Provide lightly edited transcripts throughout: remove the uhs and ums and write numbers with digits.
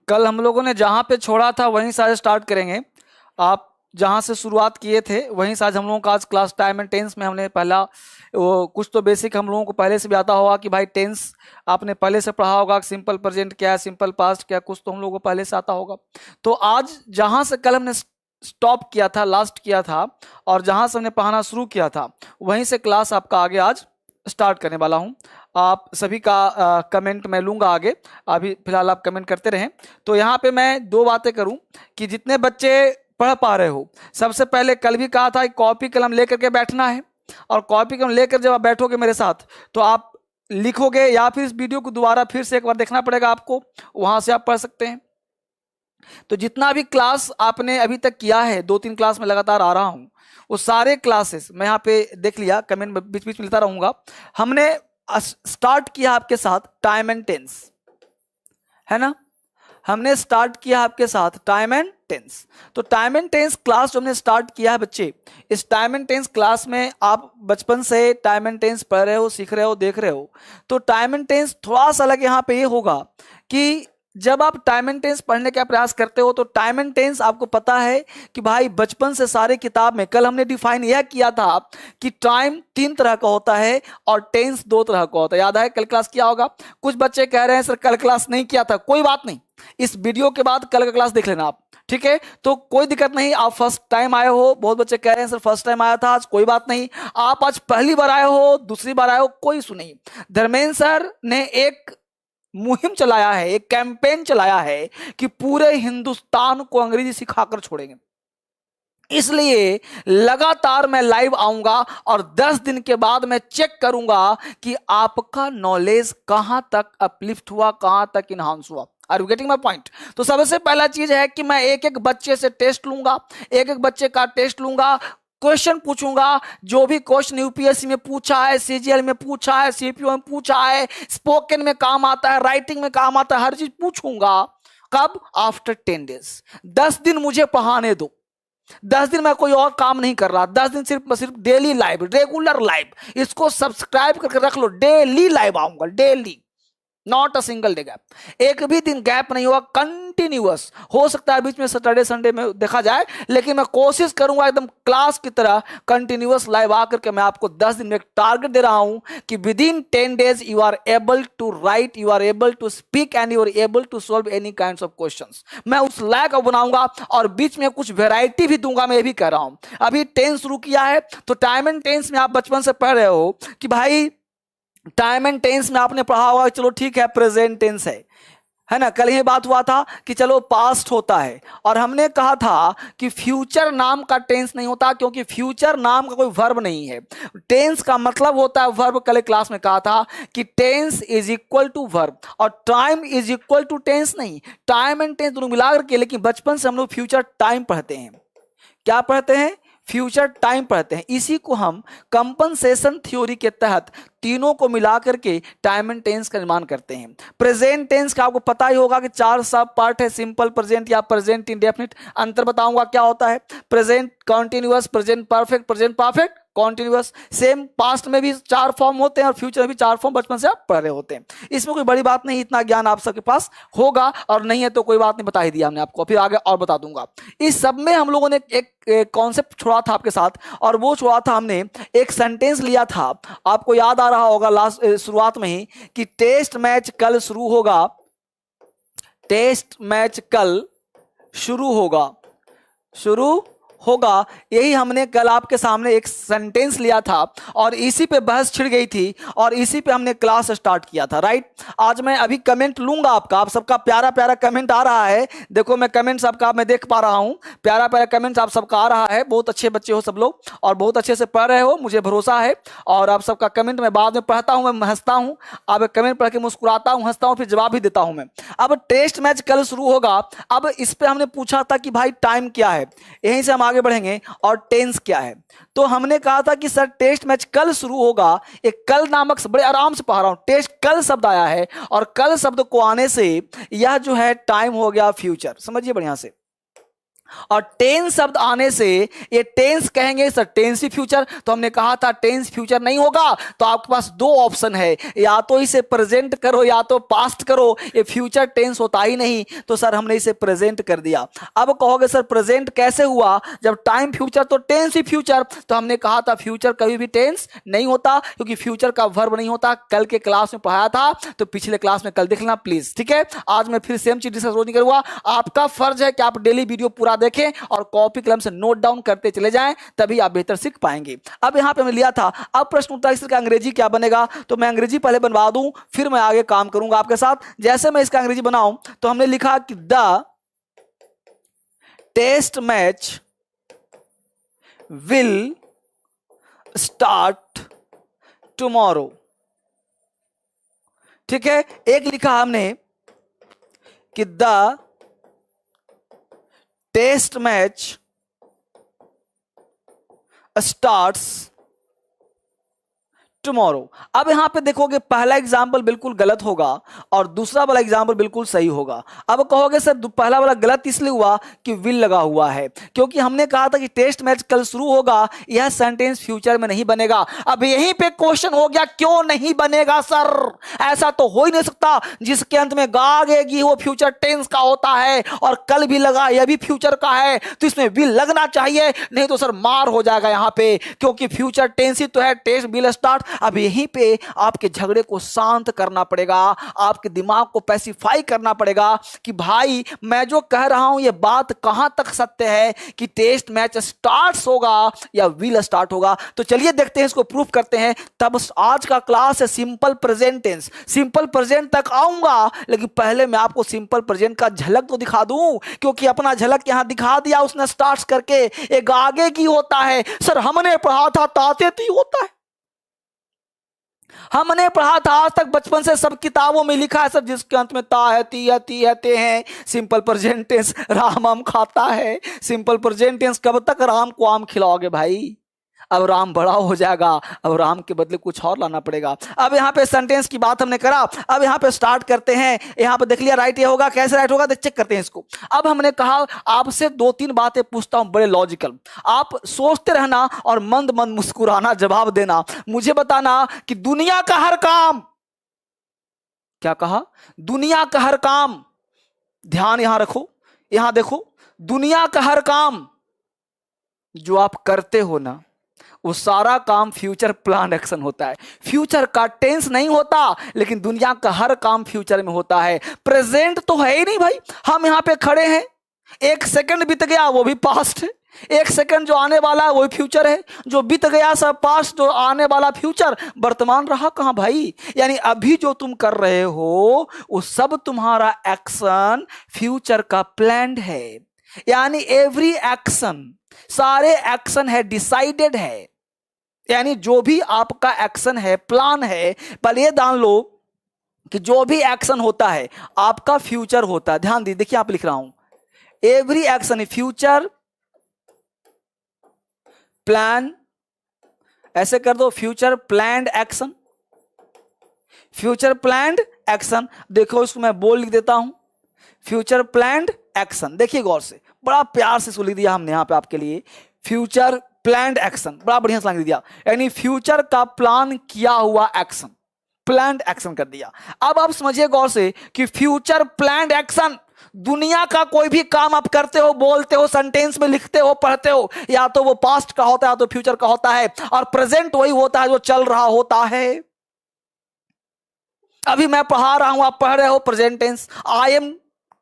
कल हम लोगों ने जहाँ पे छोड़ा था वहीं से आज स्टार्ट करेंगे। आप जहाँ से शुरुआत किए थे वहीं से आज हम लोगों का आज क्लास टाइम एंड टेंस में हमने पहला वो कुछ तो बेसिक हम लोगों को पहले से भी आता होगा कि भाई टेंस आपने पहले से पढ़ा होगा, सिंपल प्रेजेंट क्या है, सिंपल पास्ट क्या, कुछ तो हम लोगों को पहले से आता होगा। तो आज जहाँ से कल हमने स्टॉप किया था, लास्ट किया था, और जहाँ से हमने पढ़ाना शुरू किया था वहीं से क्लास आपका आगे आज स्टार्ट करने वाला हूँ। आप सभी का कमेंट मैं लूँगा आगे, अभी फिलहाल आप कमेंट करते रहें। तो यहाँ पे मैं दो बातें करूँ कि जितने बच्चे पढ़ पा रहे हो, सबसे पहले कल भी कहा था कि कॉपी कलम लेकर के बैठना है, और कॉपी कलम लेकर जब आप बैठोगे मेरे साथ तो आप लिखोगे, या फिर इस वीडियो को दोबारा फिर से एक बार देखना पड़ेगा आपको, वहाँ से आप पढ़ सकते हैं। तो जितना भी क्लास आपने अभी तक किया है, 2-3 क्लास में लगातार आ रहा हूँ, वो सारे क्लासेस मैं यहाँ पे देख लिया, कमेंट बीच बीच में लेता रहूँगा। हमने स्टार्ट किया आपके साथ टाइम एंड टेंस, है ना। हमने स्टार्ट किया आपके साथ टाइम एंड टेंस। तो टाइम एंड टेंस क्लास जो हमने स्टार्ट किया है बच्चे, इस टाइम एंड टेंस क्लास में आप बचपन से टाइम एंड टेंस पढ़ रहे हो, सीख रहे हो, देख रहे हो। तो टाइम एंड टेंस थोड़ा सा अलग यहाँ पे ये होगा कि जब आप टाइम एंड टेंस पढ़ने का प्रयास करते हो तो टाइम एंड टेंस आपको पता है कि भाई बचपन से सारे किताब में कल हमने डिफाइन यह किया था कि टाइम 3 तरह का होता है और टेंस 2 तरह का होता है। याद है कल क्लास किया होगा। कुछ बच्चे कह रहे हैं सर कल क्लास नहीं किया था, कोई बात नहीं, इस वीडियो के बाद कल का क्लास देख लेना आप, ठीक है। तो कोई दिक्कत नहीं, आप फर्स्ट टाइम आए हो, बहुत बच्चे कह रहे हैं सर फर्स्ट टाइम आया था आज, कोई बात नहीं, आप आज पहली बार आए हो, दूसरी बार आए हो, कोई इशू नहीं। धर्मेंद्र सर ने एक मुहिम चलाया है, एक कैंपेन चलाया है कि पूरे हिंदुस्तान को अंग्रेजी सिखाकर छोड़ेंगे। इसलिए लगातार मैं लाइव आऊंगा और 10 दिन के बाद मैं चेक करूंगा कि आपका नॉलेज कहां तक अपलिफ्ट हुआ, कहां तक इनहांस हुआ। Are you getting my point. तो सबसे पहला चीज है कि मैं एक एक बच्चे से टेस्ट लूंगा, एक एक बच्चे का टेस्ट लूंगा, क्वेश्चन पूछूंगा। जो भी क्वेश्चन यूपीएससी में पूछा है, सीजीएल में पूछा है, सीपीओ में पूछा है, स्पोकन में काम आता है, राइटिंग में काम आता है, हर चीज पूछूंगा। कब? After 10 days. 10 दिन मुझे पढ़ाने दो। 10 दिन मैं कोई और काम नहीं कर रहा, 10 दिन सिर्फ डेली लाइव, रेगुलर लाइव, इसको सब्सक्राइब करके रख लो। डेली लाइव आऊंगा, daily, not a single day gap. एक भी दिन गैप नहीं होगा, कंटिन्यूअस। हो सकता है बीच में सैटरडे संडे में देखा जाए, लेकिन मैं कोशिश करूंगा एकदम क्लास की तरह कंटिन्यूअस लाइव आकर के मैं आपको 10 दिन में एक टारगेट दे रहा हूं कि within 10 days you are able to write, you are able to speak and you are able to solve any kinds of questions. मैं उस लायक बनाऊंगा और बीच में कुछ वेराइटी भी दूंगा। मैं ये भी कह रहा हूं, अभी टेंस शुरू किया है तो टाइम एंड टेंस में आप बचपन से पढ़ रहे हो कि भाई टाइम एंड टेंस में आपने पढ़ा होगा, चलो ठीक है प्रेजेंट टेंस है ना। कल ही बात हुआ था कि चलो पास्ट होता है, और हमने कहा था कि फ्यूचर नाम का टेंस नहीं होता, क्योंकि फ्यूचर नाम का कोई वर्ब नहीं है। टेंस का मतलब होता है वर्ब। कल क्लास में कहा था कि tense is equal to verb और time is equal to tense नहीं, टाइम एंड टेंस दोनों मिला करके। लेकिन बचपन से हम लोग फ्यूचर टाइम पढ़ते हैं। क्या पढ़ते हैं? फ्यूचर टाइम पढ़ते हैं। इसी को हम कंपनसेशन थ्योरी के तहत तीनों को मिलाकर के टाइम एंड टेंस का निर्माण करते हैं। प्रेजेंट टेंस का आपको पता ही होगा कि 4 सब पार्ट है, सिंपल प्रेजेंट या प्रेजेंट इंडेफिनिट। अंतर बताऊंगा क्या होता है। Present continuous, present perfect, present perfect continuous. Same past में भी 4 फॉर्म होते हैं और फ्यूचर में भी 4 फॉर्म बचपन से आप पढ़ रहे होते हैं। इसमें कोई बड़ी बात नहीं, इतना ज्ञान आप सबके पास होगा, और नहीं है तो कोई बात नहीं, बता ही दिया हमने आपको, फिर आगे और बता दूंगा। इस सब में हम लोगों ने एक कॉन्सेप्ट छोड़ा था आपके साथ, और वो छोड़ा था हमने एक सेंटेंस लिया था। आपको याद आ रहा होगा लास्ट शुरुआत में ही कि टेस्ट मैच कल शुरू होगा, टेस्ट मैच कल शुरू होगा, शुरू होगा। यही हमने कल आपके सामने एक सेंटेंस लिया था और इसी पे बहस छिड़ गई थी और इसी पे हमने क्लास स्टार्ट किया था, राइट। आज मैं अभी कमेंट लूंगा आपका, आप सबका प्यारा प्यारा कमेंट आ रहा है। देखो मैं कमेंट सबका मैं देख पा रहा हूं, प्यारा प्यारा कमेंट आप सबका आ रहा है। बहुत अच्छे बच्चे हो सब लोग और बहुत अच्छे से पढ़ रहे हो, मुझे भरोसा है। और आप सबका कमेंट मैं बाद में पढ़ता हूं, मैं हंसता हूं, आप कमेंट पढ़ के मुस्कुराता हूं, हंसता हूं, फिर जवाब भी देता हूं मैं। अब टेस्ट मैच कल शुरू होगा। अब इस पे हमने पूछा था कि भाई टाइम क्या है, यहीं से हम आगे बढ़ेंगे, और टेंस क्या है। तो हमने कहा था कि सर टेस्ट मैच कल शुरू होगा। एक कल नामक, बड़े आराम से पढ़ा रहा हूं, टेस्ट कल शब्द आया है और कल शब्द को आने से यह जो है टाइम हो गया फ्यूचर। समझिए बढ़िया से, और टेंस शब्द आने से ये टेंस कहेंगे सर टेंस ही फ्यूचर, तो हमने कहा था टेंस फ्यूचर नहीं होगा। तो आपके पास दो ऑप्शन है, या तो इसे प्रेजेंट करो या तो पास्ट करो, ये फ्यूचर टेंस होता ही नहीं। तो सर हमने इसे प्रेजेंट कर दिया। अब कहोगे सर प्रेजेंट कैसे हुआ, जब टाइम फ्यूचर तो टेंस ही फ्यूचर। तो हमने कहा था फ्यूचर कभी भी टेंस नहीं होता, क्योंकि फ्यूचर का वर्ब नहीं होता। कल के क्लास में पढ़ाया था, तो पिछले क्लास में कल देख लेना प्लीज, ठीक है। आज मैं फिर सेम चीज डिस्कस नहीं करूंगा। आपका फर्ज है कि आप डेली वीडियो पूरा देखें और कॉपी कलम से नोट डाउन करते चले जाएं, तभी आप बेहतर सीख पाएंगे। अब यहां पे मैं लिया था, अब प्रश्न उत्तर इसका अंग्रेजी क्या बनेगा, तो मैं अंग्रेजी पहले बनवा दूं, फिर मैं आगे काम करूंगा आपके साथ। जैसे मैं इसका अंग्रेजी बनाऊं, तो हमने लिखा कि the test match will start tomorrow. ठीक है, एक लिखा हमने कि the test match starts tomorrow. अब यहां पे देखोगे पहला एग्जाम्पल बिल्कुल गलत होगा और दूसरा वाला एग्जाम्पल बिल्कुल सही होगा। अब कहोगे सर पहला वाला गलत इसलिए हुआ कि विल लगा हुआ है, क्योंकि हमने कहा था कि टेस्ट मैच कल शुरू होगा, यह सेंटेंस फ्यूचर में नहीं बनेगा। अब यहीं पे क्वेश्चन हो गया, क्यों नहीं बनेगा सर, ऐसा तो हो ही नहीं सकता। जिसके अंत में गा आएगी वो फ्यूचर टेंस का होता है, और कल भी लगा यह भी फ्यूचर का है, तो इसमें विल लगना चाहिए, नहीं तो सर मार हो जाएगा यहां पे, क्योंकि फ्यूचर टेंस ही तो है, टेस्ट विल स्टार्ट। अब यहीं पे आपके झगड़े को शांत करना पड़ेगा, आपके दिमाग को पैसिफाई करना पड़ेगा कि भाई मैं जो कह रहा हूं ये बात कहां तक सत्य है कि टेस्ट मैच स्टार्ट होगा या विल स्टार्ट होगा। तो चलिए देखते हैं, इसको प्रूफ करते हैं। तब आज का क्लास है simple present tense, simple present तक आऊंगा, लेकिन पहले मैं आपको सिंपल प्रेजेंट का झलक तो दिखा दूं, क्योंकि अपना झलक यहां दिखा दिया उसने स्टार्ट करके, एक आगे की होता है। सर हमने पढ़ा था ताते होता है, हमने पढ़ा था आज तक बचपन से सब किताबों में लिखा है सर, जिसके अंत में ता है, ती है, ती है, ते हैं। सिंपल प्रेजेंट टेंस राम आम खाता है, सिंपल प्रेजेंट टेंस कब तक राम को आम खिलाओगे भाई, अब राम बड़ा हो जाएगा, अब राम के बदले कुछ और लाना पड़ेगा। अब यहाँ पे सेंटेंस की बात हमने करा, अब यहाँ पे स्टार्ट करते हैं। यहाँ पे देख लिया राइट ये होगा, कैसे राइट होगा चेक करते हैं इसको। अब हमने कहा आपसे दो तीन बातें पूछता हूं बड़े लॉजिकल, आप सोचते रहना और मंद मंद मुस्कुराना, जवाब देना, मुझे बताना कि दुनिया का हर काम, क्या कहा, दुनिया का हर काम, ध्यान यहां रखो, यहां देखो, दुनिया का हर काम जो आप करते हो ना, वो सारा काम फ्यूचर प्लान एक्शन होता है। फ्यूचर का टेंस नहीं होता, लेकिन दुनिया का हर काम फ्यूचर में होता है। प्रेजेंट तो है ही नहीं भाई, हम यहां पे खड़े हैं, एक सेकंड बीत गया वो भी पास्ट है, एक सेकंड जो आने वाला है वो भी फ्यूचर है, जो बीत गया सब पास्ट, जो आने वाला फ्यूचर, वर्तमान रहा कहां भाई। यानी अभी जो तुम कर रहे हो वो सब तुम्हारा एक्शन फ्यूचर का प्लान्ड है। यानी एवरी एक्शन, सारे एक्शन है डिसाइडेड है, यानी जो भी आपका एक्शन है प्लान है। पहले ये जान लो कि जो भी एक्शन होता है आपका फ्यूचर होता है। ध्यान दीजिए, देखिए आप लिख रहा हूं, एवरी एक्शन फ्यूचर प्लान, ऐसे कर दो, future planned action, future planned action. देखो इसको मैं बोल लिख देता हूं, फ्यूचर प्लान्ड एक्शन। देखिए गौर से, बड़ा प्यार से लिख दिया हमने यहां पे आपके लिए, फ्यूचर प्लान्ड एक्शन, बड़ा बढ़िया से लिख दिया, यानी फ्यूचर का प्लान किया हुआ एक्शन, प्लान्ड एक्शन कर दिया। अब आप समझिए गौर से कि फ्यूचर प्लान्ड एक्शन, दुनिया का कोई भी काम आप करते हो, बोलते हो, सेंटेंस में लिखते हो, पढ़ते हो, या तो वो पास्ट का होता है या तो फ्यूचर का होता है, और प्रेजेंट वही होता है जो चल रहा होता है। अभी मैं पढ़ा रहा हूं, आप पढ़ रहे हो, present tense. I am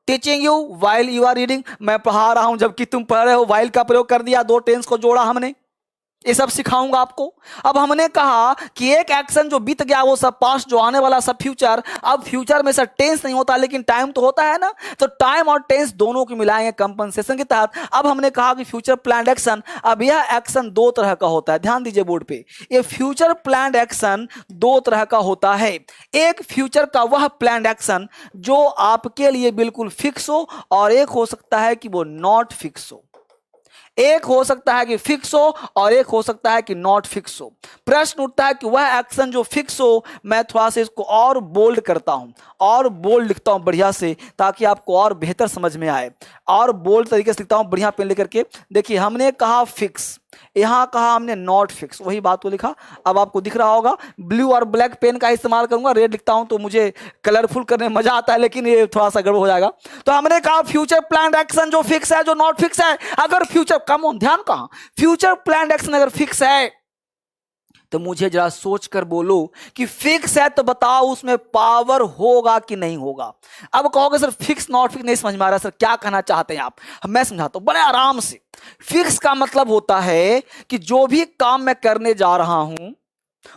teaching you while you are reading, मैं पढ़ा रहा हूं जबकि तुम पढ़ रहे हो, वाइल का प्रयोग कर दिया, दो टेंस को जोड़ा हमने, ये सब सिखाऊंगा आपको। अब हमने कहा कि एक एक्शन जो बीत गया वो सब पास्ट, जो आने वाला सब फ्यूचर। अब फ्यूचर में सर टेंस नहीं होता लेकिन टाइम तो होता है ना, तो टाइम और टेंस दोनों को मिलाएंगे कंपनसेशन के तहत। अब हमने कहा कि फ्यूचर प्लान्ड एक्शन, अब यह एक्शन दो तरह का होता है, ध्यान दीजिए बोर्ड पे, ये फ्यूचर प्लान्ड एक्शन दो तरह का होता है। एक फ्यूचर का वह प्लान्ड एक्शन जो आपके लिए बिल्कुल फिक्स हो, और एक हो सकता है कि वो नॉट फिक्स हो। एक हो सकता है कि फिक्स हो और एक हो सकता है कि नॉट फिक्स हो। प्रश्न उठता है कि वह एक्शन जो फिक्स हो, मैं थोड़ा सा इसको और बोल्ड करता हूं और बोल्ड लिखता हूं बढ़िया से, ताकि आपको और बेहतर समझ में आए। और बोल्ड तरीके से लिखता हूं बढ़िया पेन लेकर के। देखिए हमने कहा फिक्स, यहां कहा हमने नॉट फिक्स, वही बात को लिखा। अब आपको दिख रहा होगा, ब्लू और ब्लैक पेन का इस्तेमाल करूंगा, रेड लिखता हूं तो मुझे कलरफुल करने में मजा आता है, लेकिन ये थोड़ा सा गड़बड़ हो जाएगा। तो हमने कहा फ्यूचर प्लान एक्शन जो फिक्स है, जो नॉट फिक्स है। अगर फ्यूचर, कम ऑन ध्यान कहां, फ्यूचर प्लान एक्शन अगर फिक्स है तो मुझे जरा सोच कर बोलो कि फिक्स है तो बताओ उसमें पावर होगा कि नहीं होगा। अब कहोगे सर फिक्स नॉट फिक्स नहीं समझ में आ रहा, सर क्या कहना चाहते हैं आप? मैं समझाता हूं बड़े आराम से। फिक्स का मतलब होता है कि जो भी काम मैं करने जा रहा हूं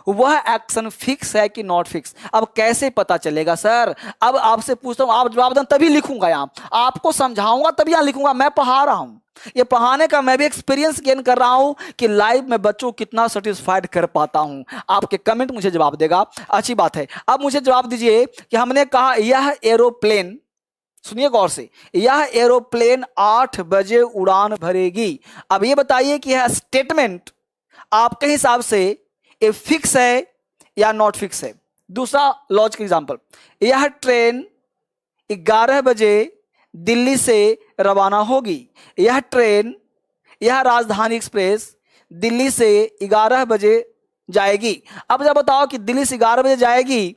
वह एक्शन फिक्स है कि नॉट फिक्स। अब कैसे पता चलेगा सर? अब आपसे पूछता हूं, आप जवाब दें तभी लिखूंगा, यहां आपको समझाऊंगा तभी यहां लिखूंगा। मैं पढ़ा रहा हूं, ये पढ़ाने का मैं भी एक्सपीरियंस गेन कर रहा हूं कि लाइव में बच्चों को कितना सेटिस्फाइड कर पाता हूं। आपके कमेंट मुझे जवाब देगा, अच्छी बात है। अब मुझे जवाब दीजिए कि हमने कहा यह एरोप्लेन, सुनिए गौर से, यह एरोप्लेन 8 बजे उड़ान भरेगी। अब ये बताइए कि यह स्टेटमेंट आपके हिसाब से ये फिक्स है या नॉट फिक्स है? दूसरा लॉजिकल एग्जांपल, यह ट्रेन 11 बजे दिल्ली से रवाना होगी। यह ट्रेन, यह राजधानी एक्सप्रेस दिल्ली से 11 बजे जाएगी। अब जब बताओ कि दिल्ली से 11 बजे जाएगी,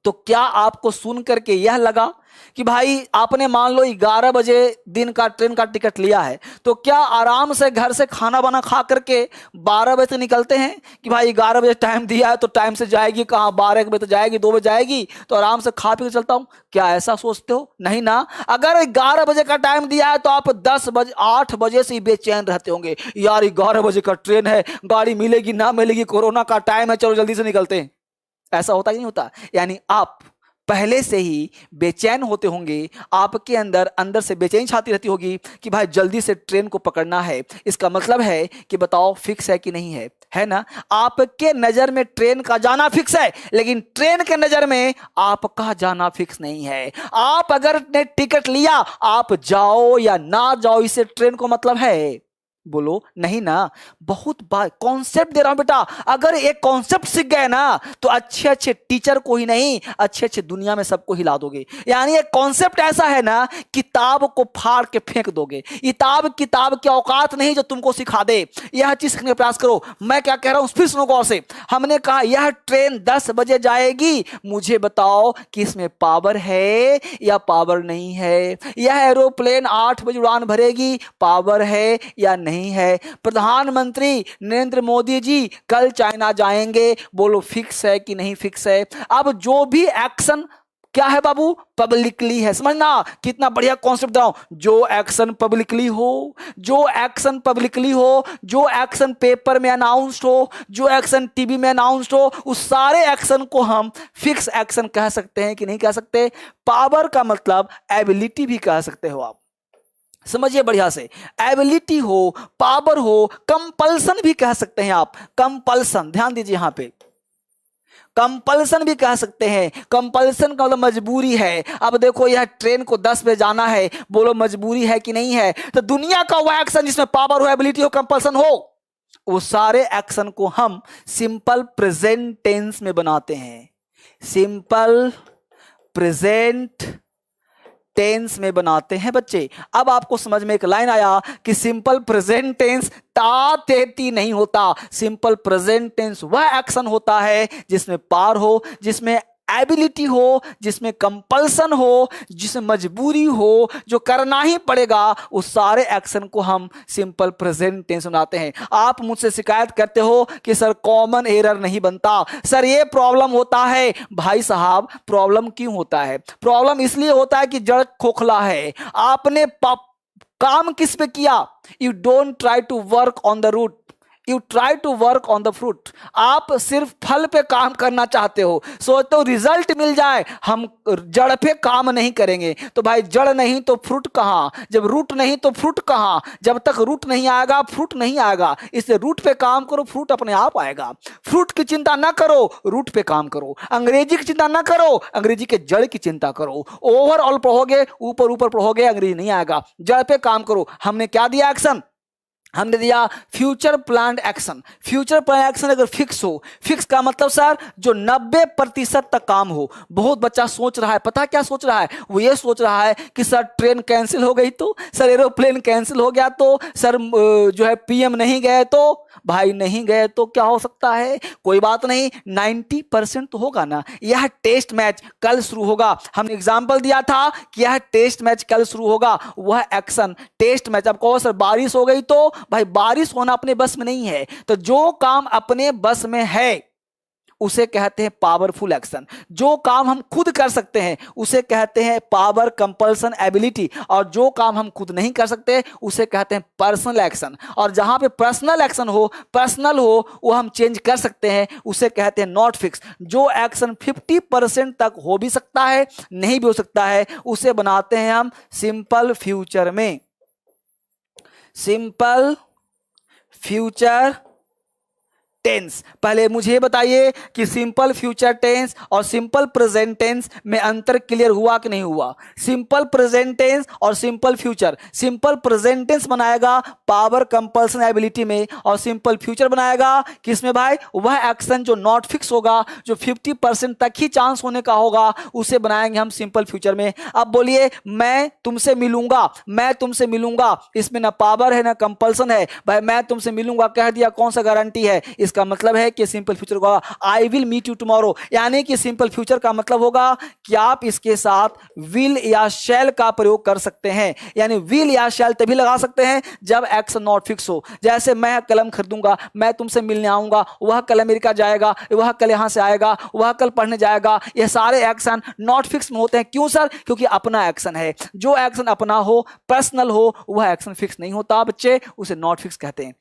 तो क्या आपको सुन करके यह लगा कि भाई आपने मान लो 11 बजे दिन का ट्रेन का टिकट लिया है, तो क्या आराम से घर से खाना बना खा करके 12 बजे निकलते हैं कि भाई 11 बजे टाइम दिया है तो टाइम से जाएगी, कहाँ 12 बजे तो जाएगी, 2 बजे जाएगी तो आराम से खा पी के चलता हूं? क्या ऐसा सोचते हो? नहीं ना। अगर 11 बजे का टाइम दिया है तो आप 10 बजे 8 बजे से ही बेचैन रहते होंगे, यार 11 बजे का ट्रेन है, गाड़ी मिलेगी ना मिलेगी, कोरोना का टाइम है, चलो जल्दी से निकलते हैं। ऐसा होता कि नहीं होता? यानी आप पहले से ही बेचैन होते होंगे, आपके अंदर से बेचैनी छाती रहती होगी कि भाई जल्दी से ट्रेन को पकड़ना है। इसका मतलब है कि बताओ फिक्स है कि नहीं है ना? आपके नजर में ट्रेन का जाना फिक्स है, लेकिन ट्रेन के नजर में आपका जाना फिक्स नहीं है। आप अगर ने टिकट लिया, आप जाओ या ना जाओ, इससे ट्रेन को मतलब है? बोलो नहीं ना। बहुत बात कॉन्सेप्ट दे रहा हूं बेटा, अगर एक कॉन्सेप्ट सीख गए ना तो अच्छे अच्छे टीचर को ही नहीं, अच्छे अच्छे दुनिया में सबको हिला दोगे। यानी एक कॉन्सेप्ट ऐसा है ना, किताब को फाड़ के फेंक दोगे। किताब की औकात नहीं जो तुमको सिखा दे। यह चीज सीखने का प्रयास करो। मैं क्या कह रहा हूं फिर सुनो गौर से। हमने कहा यह ट्रेन 10 बजे जाएगी, मुझे बताओ कि इसमें पावर है या पावर नहीं है? यह एरोप्लेन 8 बजे उड़ान भरेगी, पावर है या नहीं है? प्रधानमंत्री नरेंद्र मोदी जी कल चाइना जाएंगे, बोलो फिक्स है कि नहीं फिक्स है? अब जो भी एक्शन क्या है बाबू, पब्लिकली है। समझना कितना बढ़िया कॉन्सेप्ट दे रहा हूं। जो एक्शन पब्लिकली हो, जो एक्शन पब्लिकली हो, जो एक्शन पेपर में अनाउंस्ड हो, जो एक्शन टीवी में अनाउंस्ड हो, उस सारे एक्शन को हम फिक्स एक्शन कह सकते हैं कि नहीं कह सकते? पावर का मतलब एबिलिटी भी कह सकते हो आप, समझिए बढ़िया से। एबिलिटी हो, पावर हो, कंपल्सन भी कह सकते हैं आप। कंपल्सन, ध्यान दीजिए यहां पे, कंपल्सन भी कह सकते हैं। कंपल्सन का मतलब मजबूरी है। अब देखो यह ट्रेन को 10 बजे जाना है, बोलो मजबूरी है कि नहीं है? तो दुनिया का वह एक्शन जिसमें पावर हो, एबिलिटी हो, कंपल्सन हो, वो सारे एक्शन को हम सिंपल प्रेजेंट टेंस में बनाते हैं। सिंपल प्रेजेंट टेंस में बनाते हैं बच्चे। अब आपको समझ में एक लाइन आया कि सिंपल प्रेजेंट टेंस ता तेती नहीं होता। सिंपल प्रेजेंट टेंस वह एक्शन होता है जिसमें पावर हो, जिसमें एबिलिटी हो, जिसमें कंपल्सन हो, जिसमें मजबूरी हो, जो करना ही पड़ेगा। उस सारे एक्शन को हम सिंपल प्रेजेंट टेंस बनाते हैं। आप मुझसे शिकायत करते हो कि सर कॉमन एरर नहीं बनता, सर ये प्रॉब्लम होता है। भाई साहब प्रॉब्लम क्यों होता है? प्रॉब्लम इसलिए होता है कि जड़ खोखला है। आपने काम किस पे किया? You don't try to work on the root, you try to work on the fruit. आप सिर्फ फल पे काम करना चाहते हो, सोचते हो रिजल्ट मिल जाए, हम जड़ पे काम नहीं करेंगे। तो भाई जड़ नहीं तो फ्रूट कहां? जब रूट नहीं तो फ्रूट कहां? जब तक रूट नहीं आएगा फ्रूट नहीं आएगा। इसलिए रूट पे काम करो, फ्रूट अपने आप आएगा। फ्रूट की चिंता ना करो, रूट पे काम करो। अंग्रेजी की चिंता ना करो, अंग्रेजी के जड़ की चिंता करो। ओवरऑल पढ़ोगे, ऊपर ऊपर पढ़ोगे, अंग्रेजी नहीं आएगा। जड़ पे काम करो। हमने क्या दिया एक्शन? हमने दिया future plan action. Future plan action अगर फिक्स हो, फिक्स का मतलब सर जो 90% तक काम हो। बहुत बच्चा सोच रहा है, पता क्या सोच रहा है, वो ये सोच रहा है कि सर ट्रेन कैंसिल हो गई तो, सर एरोप्लेन कैंसिल हो गया तो, सर जो है पीएम नहीं गए तो। भाई नहीं गए तो क्या हो सकता है, कोई बात नहीं, 90% तो होगा ना। यह टेस्ट मैच कल शुरू होगा, हमने एग्जाम्पल दिया था कि यह टेस्ट मैच कल शुरू होगा, वह एक्शन टेस्ट मैच। अब कहो सर बारिश हो गई तो, भाई बारिश होना अपने बस में नहीं है, तो जो काम अपने बस में है उसे कहते हैं पावरफुल एक्शन। जो काम हम खुद कर सकते हैं उसे कहते हैं पावर कंपल्सन एबिलिटी, और जो काम हम खुद नहीं कर सकते उसे कहते हैं पर्सनल एक्शन। और जहां पे पर्सनल एक्शन हो, पर्सनल हो, वो हम चेंज कर सकते हैं, उसे कहते हैं नॉट फिक्स। जो एक्शन 50% तक हो भी सकता है, नहीं भी हो सकता है, उसे बनाते हैं हम सिंपल फ्यूचर में। Simple future tense. पहले मुझे बताइए कि सिंपल फ्यूचर टेंस और सिंपल प्रेजेंट टेंस में अंतर क्लियर हुआ कि नहीं हुआ। सिंपल प्रेजेंट टेंस और simple future, simple present tense बनाएगा पावर कंपल्सन एबिलिटी में, और सिंपल फ्यूचर बनाएगा किसमें भाई, वह एक्शन जो नॉट फिक्स होगा, जो 50% तक ही चांस होने का होगा, उसे बनाएंगे हम सिंपल फ्यूचर में। अब बोलिए मैं तुमसे मिलूंगा, मैं तुमसे मिलूंगा, इसमें ना पावर है ना कंपल्सन है। भाई मैं तुमसे मिलूंगा कह दिया, कौन सा गारंटी है, इसका मतलब है कि सिंपल फ्यूचर होगा I will meet you tomorrow. यानी कि सिंपल फ्यूचर का मतलब होगा कि आप इसके साथ विल या शैल का प्रयोग कर सकते हैं। यानी विल या शैल तभी लगा सकते हैं जब एक्शन नॉट फिक्स हो। जैसे मैं कलम खरीदूंगा, मैं तुमसे मिलने आऊंगा, वह कल अमेरिका जाएगा, वह कल यहां से आएगा, वह कल पढ़ने जाएगा, यह सारे एक्शन नॉट फिक्स में होते हैं। क्यों सर, क्योंकि अपना एक्शन है। जो एक्शन अपना हो, पर्सनल हो, वह एक्शन फिक्स नहीं होता बच्चे, उसे नॉट फिक्स कहते हैं।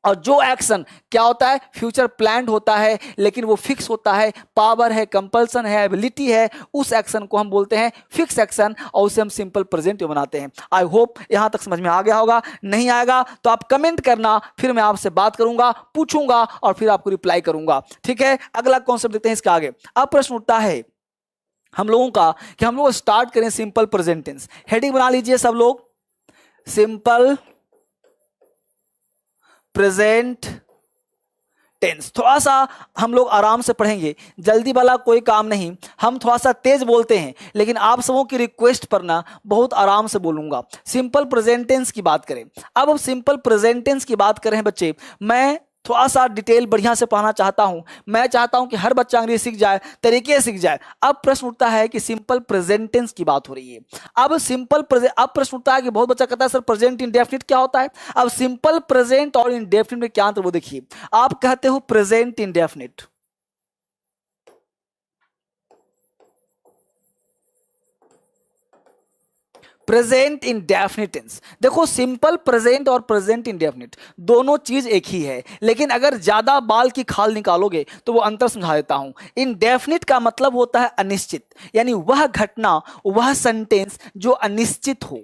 और जो एक्शन क्या होता है, फ्यूचर प्लान्ड होता है, लेकिन वो फिक्स होता है, पावर है, कंपल्सन है, एबिलिटी है, उस एक्शन को हम बोलते हैं फिक्स एक्शन, और उसे हम सिंपल प्रेजेंट में बनाते हैं। आई होप यहां तक समझ में आ गया होगा। नहीं आएगा तो आप कमेंट करना, फिर मैं आपसे बात करूंगा, पूछूंगा और फिर आपको रिप्लाई करूंगा। ठीक है, अगला कॉन्सेप्ट देखते हैं इसके आगे। अब प्रश्न उठता है हम लोगों का कि हम लोग स्टार्ट करें सिंपल प्रेजेंट टेंस। हेडिंग बना लीजिए सब लोग, सिंपल प्रेजेंट टेंस। थोड़ा सा हम लोग आराम से पढ़ेंगे, जल्दी वाला कोई काम नहीं। हम थोड़ा सा तेज बोलते हैं, लेकिन आप सबों की रिक्वेस्ट पर ना बहुत आराम से बोलूंगा। सिंपल प्रेजेंट टेंस की बात करें। अब सिंपल प्रेजेंट टेंस की बात करें बच्चे, मैं थोड़ा सा डिटेल बढ़िया से पढ़ना चाहता हूं। मैं चाहता हूं कि हर बच्चा अंग्रेजी सीख जाए, तरीके सीख जाए। अब प्रश्न उठता है कि सिंपल प्रेजेंट टेंस की बात हो रही है। अब प्रश्न उठता है कि बहुत बच्चा कहता है सर प्रेजेंट इंडेफिनिट क्या होता है। अब सिंपल प्रेजेंट और इंडेफिनिट में क्या अंतर, वो देखिए। आप कहते हो present indefinite, present indefinite tense. देखो सिंपल प्रेजेंट और प्रेजेंट इंडेफिनिट दोनों चीज एक ही है, लेकिन अगर ज्यादा बाल की खाल निकालोगे तो वो अंतर समझा देता हूं। इंडेफिनिट का मतलब होता है अनिश्चित, यानी वह घटना, वह सेंटेंस जो अनिश्चित हो,